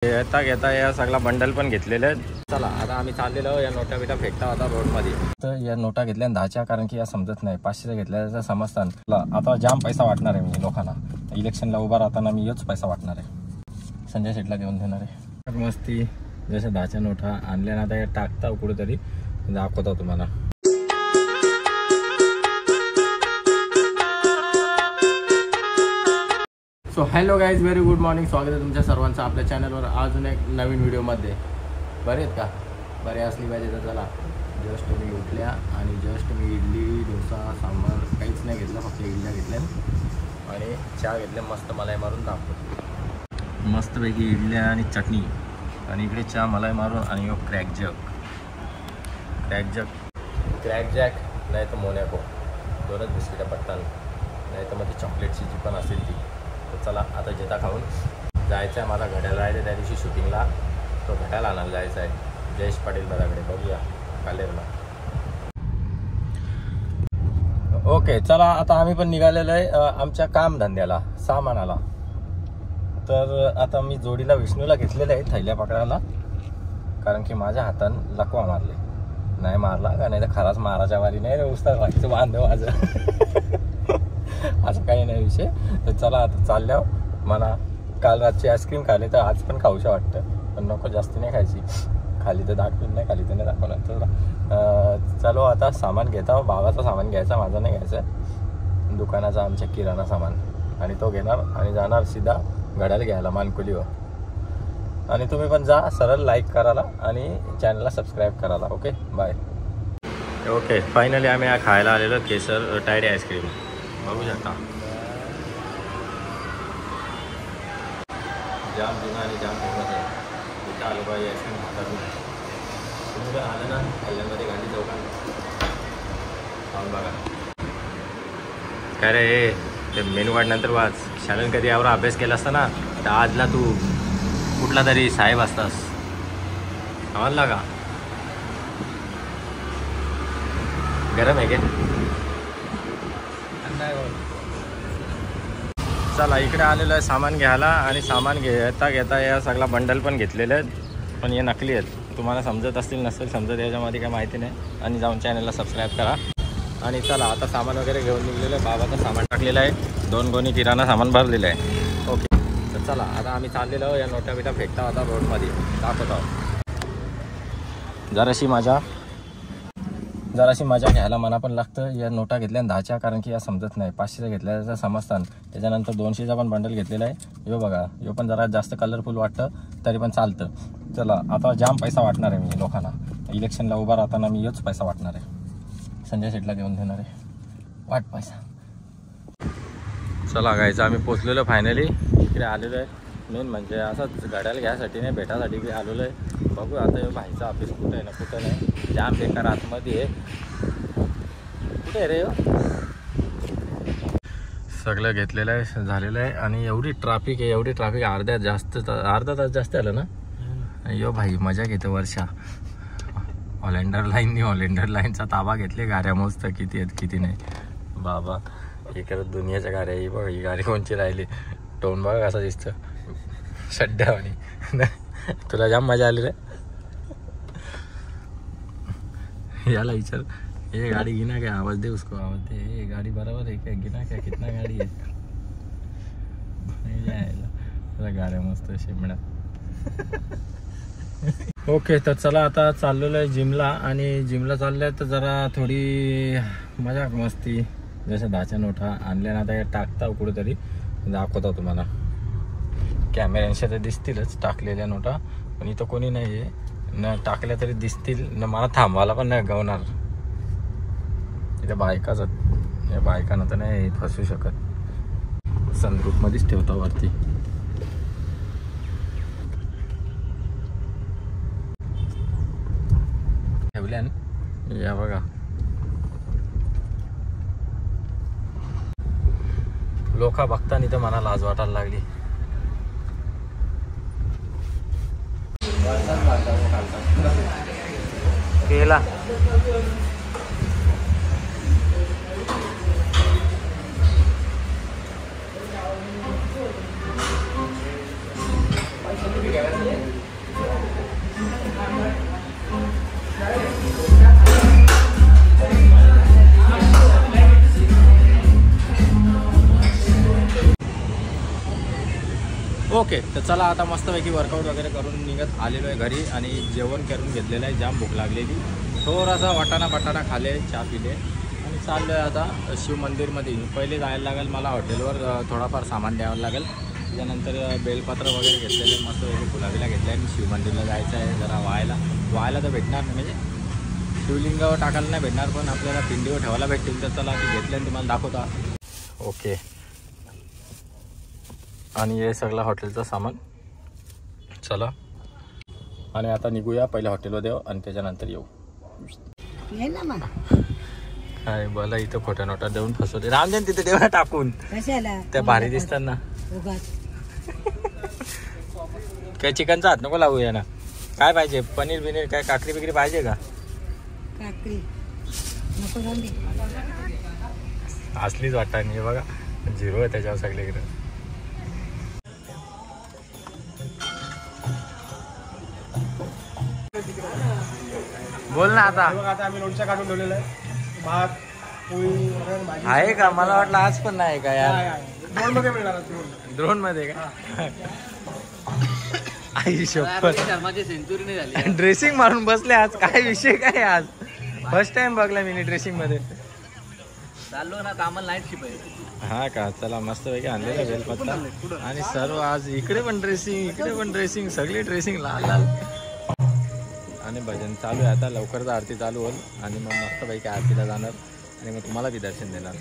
येता घेता या सगळा बंडल पण घेतलेले आहेत. चला आता आम्ही चाललेलो या नोटा बिटा फेकता होता रोडमध्ये. तर या नोटा घेतल्या 10च्या, कारण की या समजत नाही. 500च्या घेतल्या समजतात. आता जाम पैसा वाटणार आहे मी लोकांना. इलेक्शनला उभा राहताना मी योच पैसा वाटणार आहे. संजय शेटला देऊन देणार आहे. मस्ती जसं 10च्या नोटा आणल्या ना, आता या टाकता कुठेतरी दाखवता तुम्हाला. So hello guys, very good morning. स्वागत आहे तुमच्या सर्वांचं आपल्या चॅनलवर अजून एक नवीन व्हिडिओमध्ये. बरे आहेत का? बरे असली पाहिजे. तर चला, जस्ट मी उठल्या आणि जस्ट मी इडली डोसा सांबार काहीच नाही घेतलं, फक्त इडल्या घेतल्या आणि चहा घेतल्या. मस्त मलाई मारून दाखवतो. मस्तपैकी इडल्या आणि चटणी आणि इकडे चहा मलाई मारून आणि यो क्रॅक जॅक नाही तर मोनॅको, दोनच बिस्किटं पट्टान, नाही तर मग ती चॉकलेटची जी पण असेल ती. तर चला आता जेता खाऊन जायचं आहे. मला घड्याळ राहिले त्या दिवशी शूटिंगला, तो घड्याळ आणायला जायचा आहे जयेश पाटील दादाकडे. बघूया कालेरला. ओके चला, आता आम्ही पण निघालेलो आहे आमच्या कामधंद्याला, सामानाला. तर आता मी जोडीला विष्णूला घेतलेलं आहे थैल्या पकडायला, कारण की माझ्या हातानं लकवा मारले. नाही मारला का, नाही तर खराच माराच्या वारी नाही रे, उस्ताद व्हायचं बांधव माझं. असं काही नाही विषय. तर चला आता चालल्यावर मला काल रातची आईस्क्रीम खाली, तर आज पण खाऊशा वाटतं, पण नको जास्त नाही खायची. खाली तर दाखवून नाही, खाली तर नाही दाखवणार. तर चलो आता सामान घेता. बाबाचा सामान घ्यायचा, माझा नाही घ्यायचा. दुकानाचा आमच्या किराणा सामान, आणि तो घेणार आणि जाणार सीधा घड्याळ घ्यायला मानकुलीवर. आणि तुम्ही पण जा, सरळ लाईक करायला आणि चॅनलला सबस्क्राईब करायला. Okay bye. ओके फायनली आम्ही खायला आलेलो केसर टायडी आईस्क्रीम. बघू शकता जाम जुना आणि जाम फेमस आहे. तिथं आलो पाहिजे आईस्क्रीम खातात. तुम्ही पण आलं ना कल्याणमध्ये गांधी चौकात, खाऊन बघा. काय रे, ते मेनू कार्ड नंतर वाच. शाळेत कधी यावर अभ्यास केला असता ना, तर आजला तू कुठला तरी साहेब असतास. समजला का? गरम आहे का? चला इकडे आलेलं आहे सामान घ्यायला, आणि सामान घेता या सगळा बंडल पण घेतलेले आहेत, पण हे नकली आहेत. तुम्हाला समजत असतील नसेल समजत, याच्यामध्ये काय माहिती नाही. आणि जाऊन चॅनलला सबस्क्राईब करा. आणि चला आता सामान वगैरे घेऊन निघलेलं आहे. बाबाचं सामान टाकलेलं आहे, 2 गोणी किराणा सामान भरलेलं आहे. ओके तर चला आता आम्ही चाललेलो आहोत या नोटा बिटा फेकता होता रोडमध्ये, दाखवत आहोत. जराशी मजा घ्यायला मना पण लागतं. या नोटा घेतल्या 10च्या, कारण की या समजत नाही. 500च्या घेतल्या समजतात. त्याच्यानंतर 200चा पण बंडल घेतलेला आहे. यो बघा, यो पण जरा जास्त कलरफुल वाटतं, तरी पण चालतं. चला आता जाम पैसा वाटणार आहे मी लोकांना. इलेक्शनला उभा राहताना मी योच पैसा वाटणार आहे. संजय शेटला देऊन देणार आहे. वाट पैसा. चला गायचं आम्ही पोचलेलो फायनली. इकडे आलेलो आहे. मेन म्हणजे असंच गाड्याला घ्यायसाठी नाही, भेटासाठी इकडे आलेलो आहे. बघू आता भाईचं ऑफिस कुठं आहे ना कुठं नाही. जाम बेकार आतमध्ये आहे. कुठे आहे रे? सगळं घेतलेलं आहे, झालेलं आहे. आणि एवढी ट्रॅफिक आहे, अर्धा तास जास्त आलं ना. यो भाई मजा घेते वर्षा. ऑलेंडर लाईनचा ताबा घेतले. गाड्या मोजतं किती आहेत किती नाही. बाबा हे करत दुनियाच्या गाड्या. ही बघ, ही गाडी कोणची राहिली. टोन बघा कसा दिसतं, सड्ड्यावानी. तुला जाम मजा आली रे. याला विचार, ये गाड़ी गिना क्या? आवाज दे उसको, आवाज दे. ये गाड़ी बराबर है क्या? गिना क्या? कितना गाड़ी है? नहीं जायला गाड्या मस्त शिमण्या. ओके तर चला आता चाललेलो आहे जिमला. आणि जिमला चालल्या तर जरा थोडी मजा मस्ती. जसं 10च्या नोटा आणल्या ना, आता टाकता कुठेतरी दाखवता तुम्हाला. कॅमेऱ्यांच्या तर दिसतीलच टाकलेल्या नोटा, पण इथं कोणी नाही आहे. न टाकल्या तरी दिसतील न, मला थांबवायला पण नाही गवणार. इथे बायकाच, या बायकांना तर नाही फसू शकत. सनरूफमध्येच ठेवता वरती. ठेवल्या या बघा. लोक बघताना तर मला लाज वाटायला लागली. केला ओके, तर चला आता मस्तपैकी वर्कआउट वगैरे करून निघत आलेलो आहे घरी आणि जेवण करून घेतलेलं आहे. जाम भूक लागलेली, थोडासा वाटाणा खाले, चहा पिले आणि चाललो आहे आता शिव मंदिरमध्ये. पहिले जायला लागेल मला हॉटेलवर, थोडाफार सामान द्यावं लागेल. त्याच्यानंतर बेलपत्र वगैरे घेतलेले, मस्तपैकी गुलाबीला घेतले आणि शिव मंदिरला जायचं आहे. जरा व्हायला तर भेटणार नाही, म्हणजे शिवलिंगावर टाकायला नाही भेटणार, पण आपल्याला पिंडीवर ठेवायला भेटतील. तर चला ते घेतले आणि तुम्हाला दाखवता. ओके, आणि हे सगळं हॉटेलचं सामान. चला आणि आता निघूया, पहिले हॉटेलवर देऊ आणि त्याच्यानंतर येऊ. काय बोला, इथं खोट्या नोटा देऊन फसवते. रामजन तिथे देवा टाकून, त्या भारी दिसतात ना. काय चिकनचा हात नको लावूया ना. काय पाहिजे, पनीर बिनीर काय, काकडी बिकडी पाहिजे का? असलीच वाटतं नाही बघा, झिरो आहे त्याच्यावर सगळीकडे. बोल ना आता. आता आम्ही लोणचं काढून ठेवलेलं आहे. भात, पोळी, वरण, भाजी आहे का? मला वाटलं आज पण नाही का यार. ड्रोन मध्ये मिळणार. ड्रोन मध्ये का? आई शपथ, सेंचुरी नाही झाली. ड्रेसिंग मारून बसले आज. काय विषय काय आज? फर्स्ट टाइम बघला मी ड्रेसिंग मध्ये. चाललो ना कामाला, नाईट शिप आहे. हा का? चला मस्त पैकी आणलेला बेलपत्ता आणि सर्व. आज इकडे पण ड्रेसिंग, सगळी ड्रेसिंग लाल लाल. आणि भजन चालू आहे आता. लवकरच आरती चालू होईल आणि मग मस्तपैकी आरतीला जाणार आणि मग तुम्हाला बी दर्शन देणार.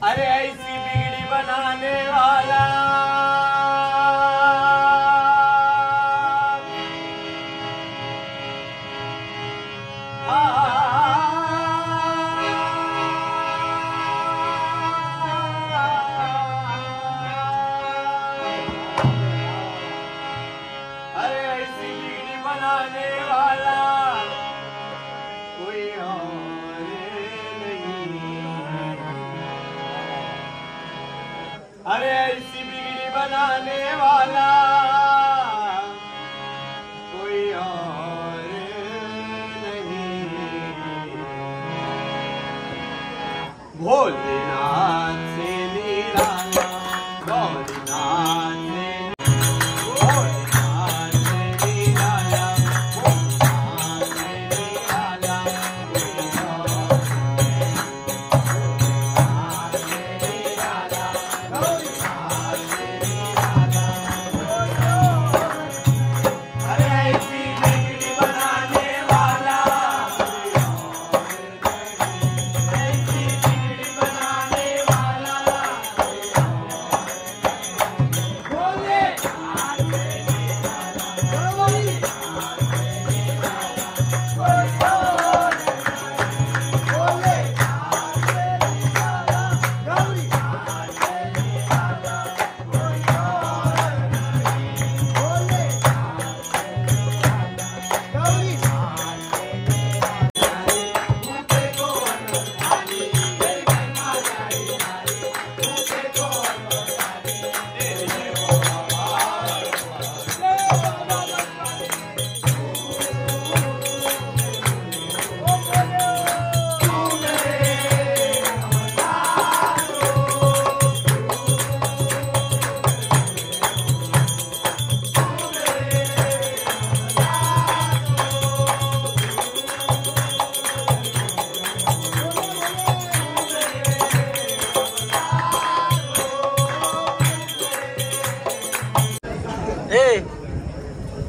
अरे ऐसी बिगड़ी बनाने वाला, अरे ऐसी बिगड़ी बनाने वाला कोई और नहीं। अरे ऐसी बिगड़ी बनाने वाला कोई और नहीं। भोलेनाथ से निराला, भोलेनाथ से, भोलेनाथ से निराला, भोलेनाथ से निराला कोई और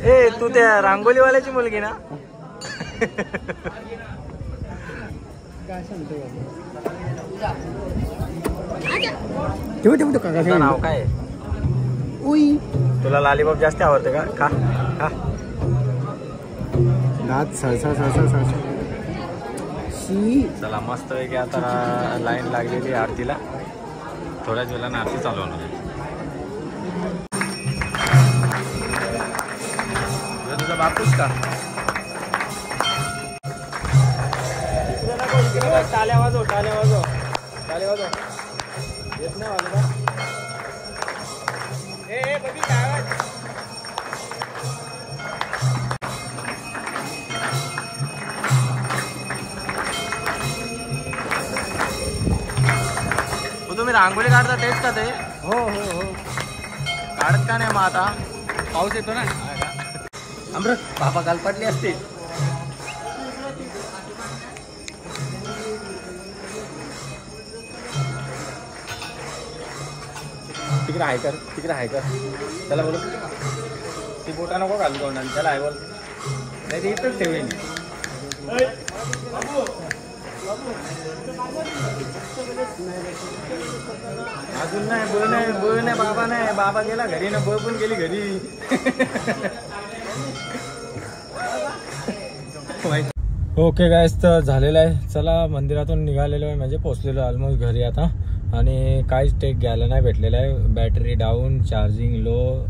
ए तू त्या रांगोलीवाल्याची मुलगी ना? ठेवतो काका तुझं नाव काय आहे? तुला लॉलीपॉप जास्त आवडते का? खा खा. दात सळसा चला मस्त आहे की आता लाईन लागलेली आहे आरतीला. थोड्याच वेळानं आरती चालू होणार आहे. तुझा बापूस का? टाल्या वाजव येत नाही वाजव. ए बघी काय आवाज? तुम्ही रांगोळी काढता तेच का ते? हो काढत का नाही मग आता? पाऊस येतो ना. अमृत बाबा काल पडली असते. तिकडे आहे कर त्याला बोलू. ती बोटा नको घालू कोणा त्याला आहे बोल. नाही ते इथंच ठेवेन. अजून नाही बळ नाही बाबा नाही. बाबा गेला घरी ना बळ पण गेली घरी. ओके गाईस, तर झालेलं आहे. चला मंदिरातून निघालेलो आहे म्हणजे पोचलेलो ऑलमोस्ट घरी आता. आणि काहीच टेक घ्यायला नाही भेटलेलं आहे. Battery down, charging low,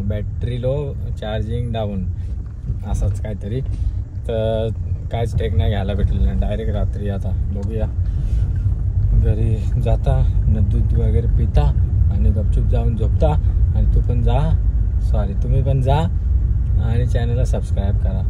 battery low, charging down असंच काहीतरी. तर काहीच टेक नाही घ्यायला भेटलेलं आहे. डायरेक्ट रात्री आता बघूया. घरी जाता न दूध वगैरे पिता आणि गपचूप जाऊन झोपता. आणि तू पण जा, तुम्ही पण जा आणि चॅनलला सबस्क्राईब करा.